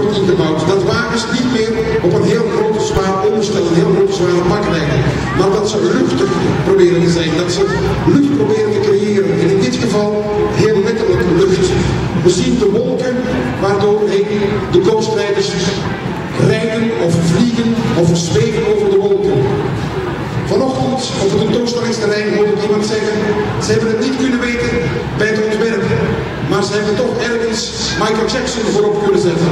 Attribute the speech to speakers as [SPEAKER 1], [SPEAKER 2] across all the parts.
[SPEAKER 1] wordt ingebouwd. Dat wagens niet meer op een heel grote zwaar onderstel, een heel grote zware bak rijden. Maar dat ze luchtig proberen te zijn. Dat ze lucht proberen te creëren. En in dit geval heel letterlijk lucht. We zien de wolken waardoor de Ghost Riders rijden of vliegen of zweven over de wolken. Vanochtend op het tentoonstellingsterrein hoorde ik iemand zeggen, ze hebben het niet kunnen weten bij het ontwerp, maar ze hebben toch ergens Michael Jackson voorop kunnen zetten.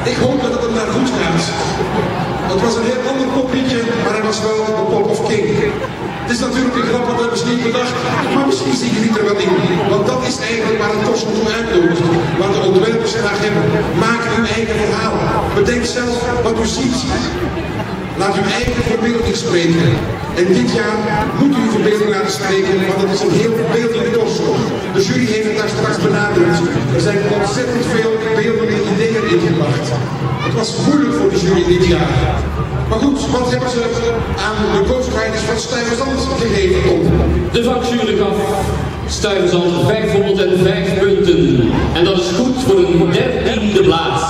[SPEAKER 1] Ik hoop dat het hem daar goed gaat. Het was een heel ander popliedje, maar hij was wel de Pop of King. Het is natuurlijk een grap, wat hebben ze niet bedacht, maar misschien zie je er wat in. Want dat is eigenlijk waar het Tosco toe uitnodigt. Wat de ontwerpers graag hebben. Maak uw eigen verhaal. Bedenk zelf wat u ziet. Laat uw eigen verbeelding spreken. En dit jaar moet u uw verbeelding laten spreken, want het is een heel beeldende Tosco. De jury heeft het daar straks benadrukt. Er zijn ontzettend veel beeldende ideeën ingebracht. Het was moeilijk voor de jury dit jaar. Maar goed, wat hebben ze aan de Ghost Riders van Stuyvesant gegeven, Tom?
[SPEAKER 2] De vakjury gaf Stuyvesant 505 punten. En dat is goed voor een 13e plaats.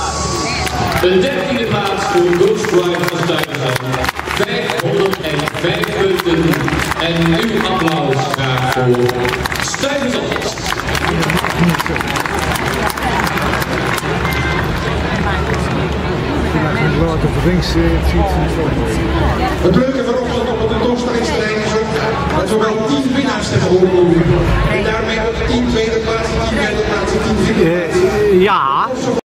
[SPEAKER 2] Een 13e plaats voor Ghost Riders van Stuyvesant. 505 punten. En uw applaus graag voor Stuyvesant.
[SPEAKER 1] Het leuke vanochtend op het tentoonstellingsterrein is ook dat we wel 10 winnaars hebben horen. En daarmee ook 10 tweede plaatsen, 10 derde plaatsen, 10 vierde plaatsen.
[SPEAKER 3] Ja.